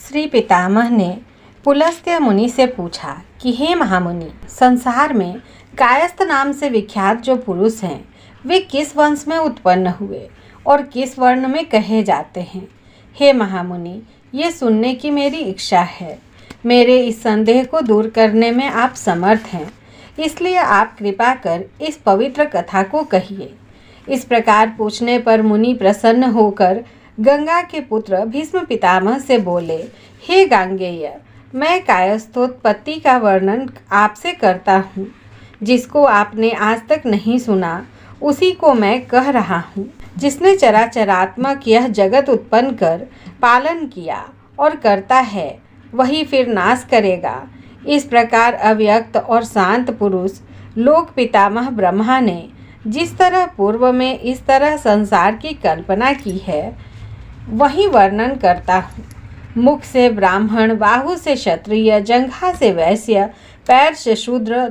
श्री पितामह ने पुलस्त्य मुनि से पूछा कि हे महामुनि, संसार में कायस्थ नाम से विख्यात जो पुरुष हैं वे किस वंश में उत्पन्न हुए और किस वर्ण में कहे जाते हैं। हे महामुनि, ये सुनने की मेरी इच्छा है। मेरे इस संदेह को दूर करने में आप समर्थ हैं, इसलिए आप कृपा कर इस पवित्र कथा को कहिए। इस प्रकार पूछने पर मुनि प्रसन्न होकर गंगा के पुत्र भीष्म पितामह से बोले, हे गांगेय, मैं कायस्थोत्पत्ति का वर्णन आपसे करता हूँ। जिसको आपने आज तक नहीं सुना उसी को मैं कह रहा हूँ। जिसने चराचरात्मक यह जगत उत्पन्न कर पालन किया और करता है, वही फिर नाश करेगा। इस प्रकार अव्यक्त और शांत पुरुष लोक पितामह ब्रह्मा ने जिस तरह पूर्व में इस तरह संसार की कल्पना की है, वही वर्णन करता हूँ। मुख से ब्राह्मण, बाहु से क्षत्रिय, जंघा से वैश्य, पैर से शूद्र,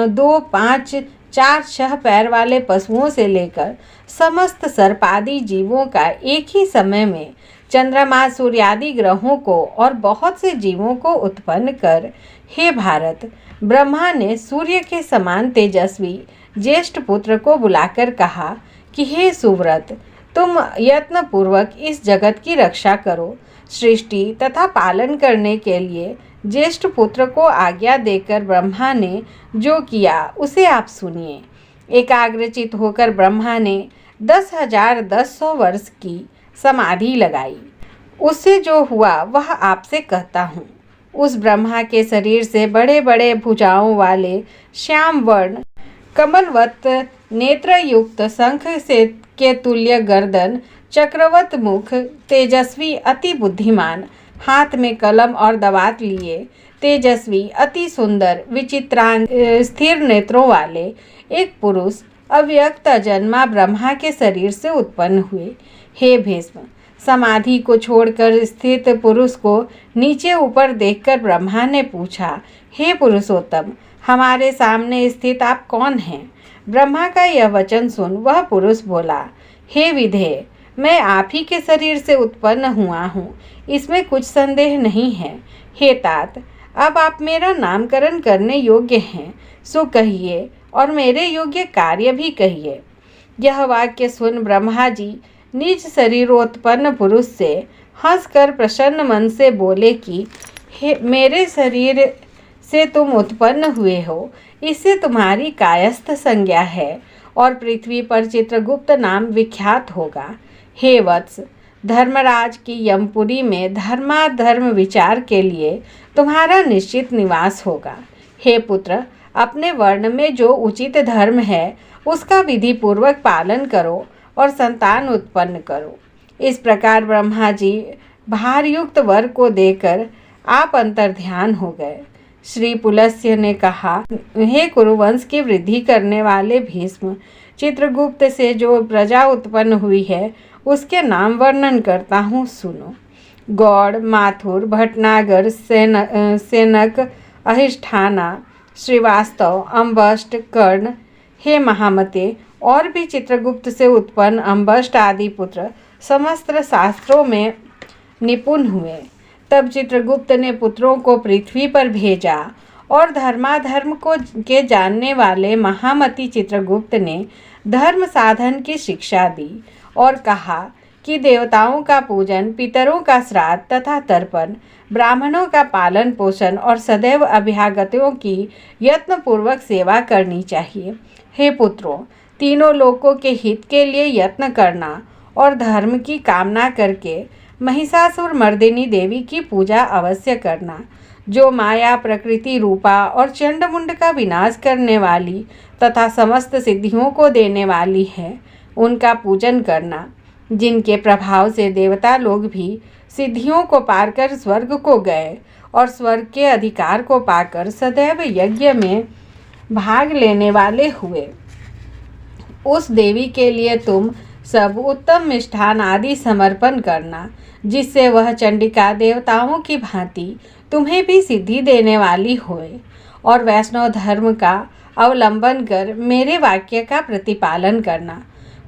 2, 5, 4, 6 पैर वाले पशुओं से लेकर समस्त सर्पादि जीवों का एक ही समय में चंद्रमा, सूर्यादि ग्रहों को और बहुत से जीवों को उत्पन्न कर, हे भारत, ब्रह्मा ने सूर्य के समान तेजस्वी ज्येष्ठ पुत्र को बुलाकर कहा कि हे सुव्रत, तुम यत्न पूर्वक इस जगत की रक्षा करो। सृष्टि तथा पालन करने के लिए ज्येष्ठ पुत्र को आज्ञा देकर ब्रह्मा ने जो किया उसे आप सुनिए। एकाग्रचित होकर ब्रह्मा ने 10,100 वर्ष की समाधि लगाई। उससे जो हुआ वह आपसे कहता हूँ। उस ब्रह्मा के शरीर से बड़े बड़े भुजाओं वाले श्याम वर्ण, कमलवत नेत्र युक्त, शंख से के तुल्य गर्दन, चक्रवत मुख, तेजस्वी, अति बुद्धिमान, हाथ में कलम और दवात लिए, तेजस्वी, अति सुंदर, विचित्रांग, स्थिर नेत्रों वाले एक पुरुष अव्यक्त अजन्मा ब्रह्मा के शरीर से उत्पन्न हुए। हे भीष्म, समाधि को छोड़कर स्थित पुरुष को नीचे ऊपर देखकर ब्रह्मा ने पूछा, हे पुरुषोत्तम, हमारे सामने स्थित आप कौन हैं? ब्रह्मा का यह वचन सुन वह पुरुष बोला, हे विधेय, मैं आप ही के शरीर से उत्पन्न हुआ हूँ, इसमें कुछ संदेह नहीं है। हे तात, अब आप मेरा नामकरण करने योग्य हैं, सो कहिए और मेरे योग्य कार्य भी कहिए। यह वाक्य सुन ब्रह्मा जी निज शरीरोत्पन्न पुरुष से हंसकर प्रसन्न मन से बोले कि हे, मेरे शरीर से तुम उत्पन्न हुए हो, इससे तुम्हारी कायस्थ संज्ञा है और पृथ्वी पर चित्रगुप्त नाम विख्यात होगा। हे वत्स, धर्मराज की यमपुरी में धर्माधर्म विचार के लिए तुम्हारा निश्चित निवास होगा। हे पुत्र, अपने वर्ण में जो उचित धर्म है उसका विधि पूर्वक पालन करो और संतान उत्पन्न करो। इस प्रकार ब्रह्मा जी भारयुक्त वर को देकर आप अंतर्ध्यान हो गए। श्री पुलस्त्य ने कहा, हे कुरुवंश की वृद्धि करने वाले भीष्म, चित्रगुप्त से जो प्रजा उत्पन्न हुई है उसके नाम वर्णन करता हूँ, सुनो। गौड़, माथुर, भटनागर, सेनक, अहिष्ठाना, श्रीवास्तव, अम्बष्ट, कर्ण। हे महामते, और भी चित्रगुप्त से उत्पन्न अम्बष्ट आदि पुत्र समस्त शास्त्रों में निपुण हुए। तब चित्रगुप्त ने पुत्रों को पृथ्वी पर भेजा और धर्माधर्म को के जानने वाले महामती चित्रगुप्त ने धर्म साधन की शिक्षा दी और कहा कि देवताओं का पूजन, पितरों का श्राद्ध तथा तर्पण, ब्राह्मणों का पालन पोषण और सदैव अभ्यागतों की यत्नपूर्वक सेवा करनी चाहिए। हे पुत्रों, तीनों लोकों के हित के लिए यत्न करना और धर्म की कामना करके महिषासुर मर्दिनी देवी की पूजा अवश्य करना, जो माया, प्रकृति रूपा और चंडमुंड का विनाश करने वाली तथा समस्त सिद्धियों को देने वाली है, उनका पूजन करना, जिनके प्रभाव से देवता लोग भी सिद्धियों को पाकर स्वर्ग को गए और स्वर्ग के अधिकार को पाकर सदैव यज्ञ में भाग लेने वाले हुए। उस देवी के लिए तुम सब उत्तम मिष्ठान आदि समर्पण करना, जिससे वह चंडिका देवताओं की भांति तुम्हें भी सिद्धि देने वाली होए। और वैष्णव धर्म का अवलंबन कर मेरे वाक्य का प्रतिपालन करना।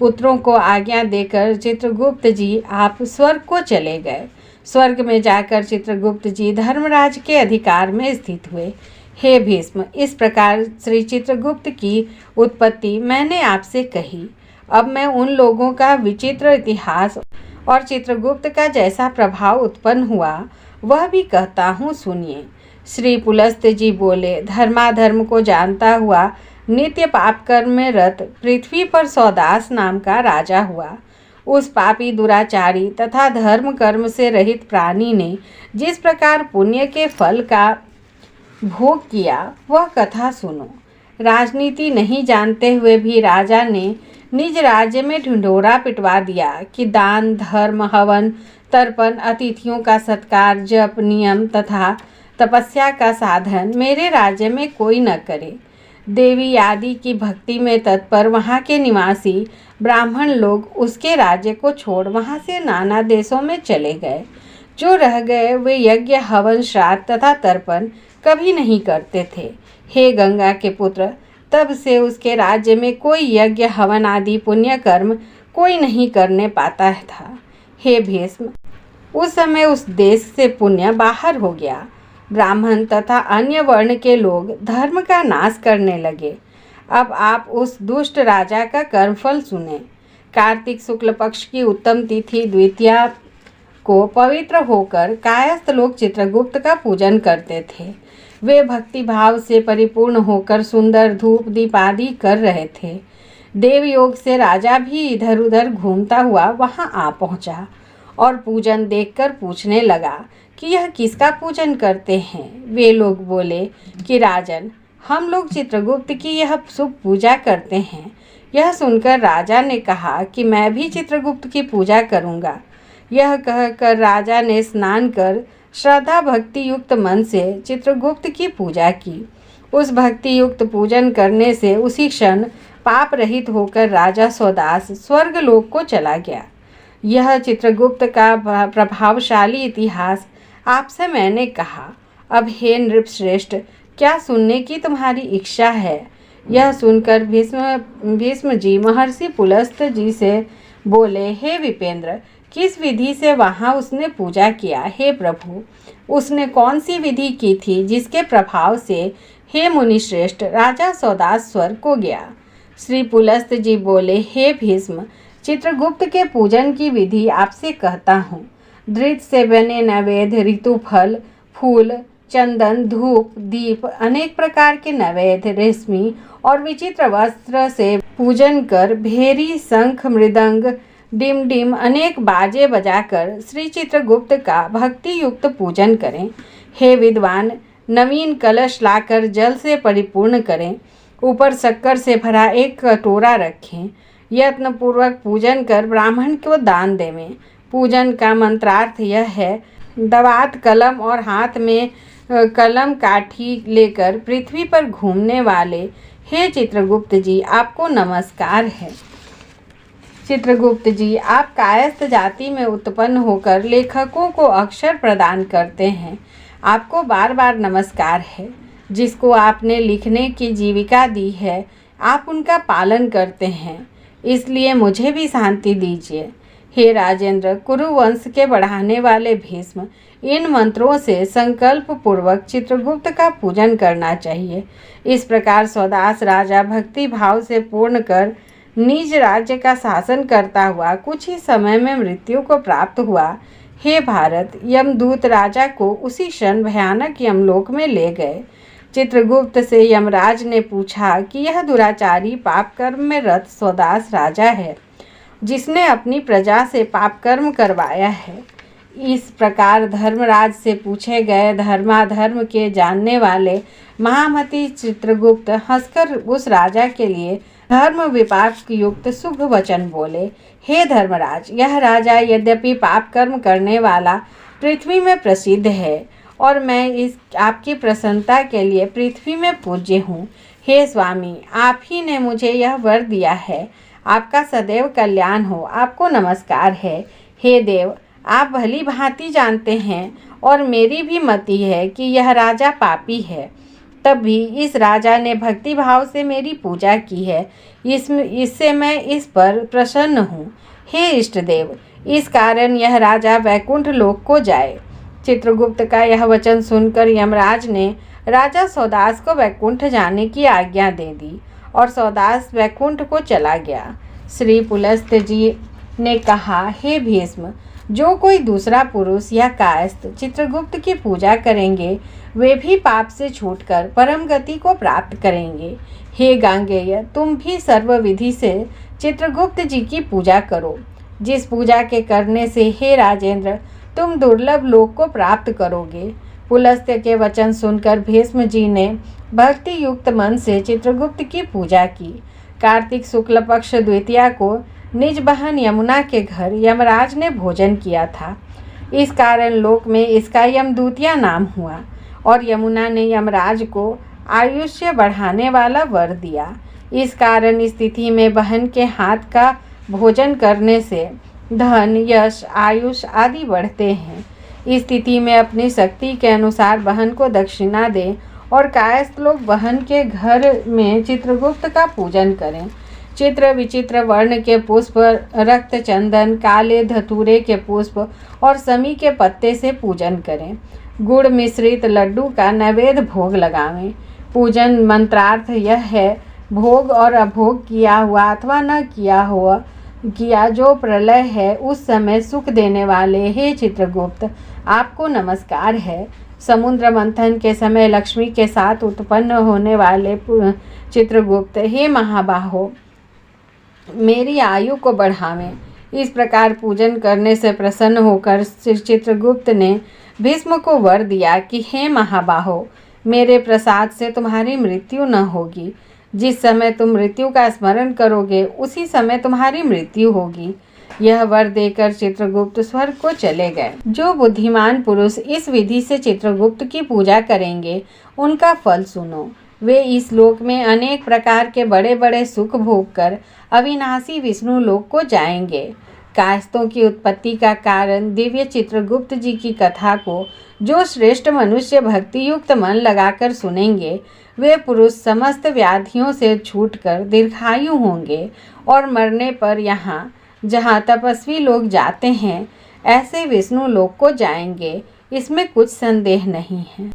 पुत्रों को आज्ञा देकर चित्रगुप्त जी आप स्वर्ग को चले गए। स्वर्ग में जाकर चित्रगुप्त जी धर्मराज के अधिकार में स्थित हुए। हे भीष्म, इस प्रकार श्री चित्रगुप्त की उत्पत्ति मैंने आपसे कही। अब मैं उन लोगों का विचित्र इतिहास और चित्रगुप्त का जैसा प्रभाव उत्पन्न हुआ वह भी कहता हूँ, सुनिए। श्री पुलस्त जी बोले, धर्माधर्म को जानता हुआ नित्य पाप कर्म में रत पृथ्वी पर सौदास नाम का राजा हुआ। उस पापी दुराचारी तथा धर्म कर्म से रहित प्राणी ने जिस प्रकार पुण्य के फल का भोग किया वह कथा सुनो। राजनीति नहीं जानते हुए भी राजा ने निज राज्य में ढिंढोरा पिटवा दिया कि दान, धर्म, हवन, तर्पण, अतिथियों का सत्कार, जप, नियम तथा तपस्या का साधन मेरे राज्य में कोई न करे। देवी आदि की भक्ति में तत्पर वहाँ के निवासी ब्राह्मण लोग उसके राज्य को छोड़ वहाँ से नाना देशों में चले गए। जो रह गए वे यज्ञ, हवन, श्राद्ध तथा तर्पण कभी नहीं करते थे। हे गंगा के पुत्र, तब से उसके राज्य में कोई यज्ञ, हवन आदि पुण्य कर्म कोई नहीं करने पाता था। हे भीष्म, उस समय उस देश से पुण्य बाहर हो गया। ब्राह्मण तथा अन्य वर्ण के लोग धर्म का नाश करने लगे। अब आप उस दुष्ट राजा का कर्मफल सुने। कार्तिक शुक्ल पक्ष की उत्तम तिथि द्वितीया को पवित्र होकर कायस्थ लोग चित्रगुप्त का पूजन करते थे। वे भक्ति भाव से परिपूर्ण होकर सुंदर धूप दीप आदि कर रहे थे। देवयोग से राजा भी इधर उधर घूमता हुआ वहां आ पहुंचा और पूजन देखकर पूछने लगा कि यह किसका पूजन करते हैं। वे लोग बोले कि राजन, हम लोग चित्रगुप्त की यह शुभ पूजा करते हैं। यह सुनकर राजा ने कहा कि मैं भी चित्रगुप्त की पूजा करूंगा। यह कहकर राजा ने स्नान कर श्रद्धा भक्ति युक्त मन से चित्रगुप्त की पूजा की। उस भक्ति युक्त पूजन करने से उसी क्षण पाप रहित होकर राजा सौदास स्वर्ग लोक को चला गया। यह चित्रगुप्त का प्रभावशाली इतिहास आपसे मैंने कहा। अब हे नृपश्रेष्ठ, क्या सुनने की तुम्हारी इच्छा है? यह सुनकर भीष्म जी महर्षि पुलस्त जी से बोले, हे विपेंद्र, किस विधि से वहाँ उसने पूजा किया? हे प्रभु, उसने कौन सी विधि की थी जिसके प्रभाव से हे मुनिश्रेष्ठ राजा सौदास स्वर्ग को गया? श्री पुलस्त जी बोले, हे भीष्म, चित्रगुप्त के पूजन की विधि आपसे कहता हूँ। धृत से बने नैवेद्य, ऋतुफल, फूल, चंदन, धूप, दीप, अनेक प्रकार के नैवेद्य, रेशमी और विचित्र वस्त्र से पूजन कर भेरी, शंख, मृदंग, डिम डिम अनेक बाजे बजाकर श्री चित्रगुप्त का भक्ति युक्त पूजन करें। हे विद्वान, नवीन कलश लाकर जल से परिपूर्ण करें। ऊपर शक्कर से भरा एक कटोरा रखें। यत्न पूर्वक पूजन कर ब्राह्मण को दान देवें। पूजन का मंत्रार्थ यह है, दवात कलम और हाथ में कलम काठी लेकर पृथ्वी पर घूमने वाले हे चित्रगुप्त जी, आपको नमस्कार है। चित्रगुप्त जी, आप कायस्थ जाति में उत्पन्न होकर लेखकों को अक्षर प्रदान करते हैं। आपको बार बार नमस्कार है। जिसको आपने लिखने की जीविका दी है, आप उनका पालन करते हैं, इसलिए मुझे भी शांति दीजिए। हे राजेंद्र, कुरुवंश के बढ़ाने वाले भीष्म, इन मंत्रों से संकल्प पूर्वक चित्रगुप्त का पूजन करना चाहिए। इस प्रकार सौदास राजा भक्ति भाव से पूर्ण कर निज राज्य का शासन करता हुआ कुछ ही समय में मृत्यु को प्राप्त हुआ। हे भारत, यमदूत राजा को उसी क्षण भयानक यमलोक में ले गए। चित्रगुप्त से यमराज ने पूछा कि यह दुराचारी पाप कर्म में रत सौदास राजा है, जिसने अपनी प्रजा से पाप कर्म करवाया है। इस प्रकार धर्मराज से पूछे गए धर्माधर्म के जानने वाले महामती चित्रगुप्त हंसकर उस राजा के लिए धर्म विपाक युक्त शुभ वचन बोले। हे धर्मराज, यह राजा यद्यपि पाप कर्म करने वाला पृथ्वी में प्रसिद्ध है और मैं इस आपकी प्रसन्नता के लिए पृथ्वी में पूज्य हूँ। हे स्वामी, आप ही ने मुझे यह वर दिया है। आपका सदैव कल्याण हो। आपको नमस्कार है। हे देव, आप भली भांति जानते हैं और मेरी भी मति है कि यह राजा पापी है, तब भी इस राजा ने भक्ति भाव से मेरी पूजा की है। इससे मैं इस पर प्रसन्न हूँ। हे इष्ट देव, इस कारण यह राजा वैकुंठ लोक को जाए। चित्रगुप्त का यह वचन सुनकर यमराज ने राजा सौदास को वैकुंठ जाने की आज्ञा दे दी और सौदास वैकुंठ को चला गया। श्री पुलस्त्य जी ने कहा, हे भीष्म, जो कोई दूसरा पुरुष या कायस्थ चित्रगुप्त की पूजा करेंगे वे भी पाप से छूटकर परम गति को प्राप्त करेंगे। हे गांगेय, तुम भी सर्व विधि से चित्रगुप्त जी की पूजा करो, जिस पूजा के करने से हे राजेंद्र तुम दुर्लभ लोक को प्राप्त करोगे। पुलस्त्य के वचन सुनकर भीष्म जी ने भक्ति युक्त मन से चित्रगुप्त की पूजा की। कार्तिक शुक्ल पक्ष द्वितीया को निज बहन यमुना के घर यमराज ने भोजन किया था। इस कारण लोक में इसका यमदूतिया नाम हुआ और यमुना ने यमराज को आयुष्य बढ़ाने वाला वर दिया। इस कारण इस तिथि में बहन के हाथ का भोजन करने से धन, यश, आयुष आदि बढ़ते हैं। इस तिथि में अपनी शक्ति के अनुसार बहन को दक्षिणा दें और कायस्थ लोग बहन के घर में चित्रगुप्त का पूजन करें। चित्र विचित्र वर्ण के पुष्प, रक्त चंदन, काले धतूरे के पुष्प और समी के पत्ते से पूजन करें। गुड़ मिश्रित लड्डू का नैवेद्य भोग लगावें। पूजन मंत्रार्थ यह है, भोग और अभोग किया हुआ अथवा न किया जो प्रलय है उस समय सुख देने वाले हे चित्रगुप्त, आपको नमस्कार है। समुद्र मंथन के समय लक्ष्मी के साथ उत्पन्न होने वाले चित्रगुप्त, हे महाबाहो, मेरी आयु को बढ़ावें। इस प्रकार पूजन करने से प्रसन्न होकर चित्रगुप्त ने भीष्म को वर दिया कि हे महाबाहो, मेरे प्रसाद से तुम्हारी मृत्यु न होगी। जिस समय तुम मृत्यु का स्मरण करोगे उसी समय तुम्हारी मृत्यु होगी। यह वर देकर चित्रगुप्त स्वर्ग को चले गए। जो बुद्धिमान पुरुष इस विधि से चित्रगुप्त की पूजा करेंगे उनका फल सुनो। वे इस लोक में अनेक प्रकार के बड़े बड़े सुख भोग कर अविनाशी विष्णु लोक को जाएंगे। कायस्थों की उत्पत्ति का कारण दिव्य चित्रगुप्त जी की कथा को जो श्रेष्ठ मनुष्य भक्ति युक्त मन लगाकर सुनेंगे वे पुरुष समस्त व्याधियों से छूटकर दीर्घायु होंगे और मरने पर यहाँ जहाँ तपस्वी लोग जाते हैं ऐसे विष्णु लोक को जाएंगे। इसमें कुछ संदेह नहीं है।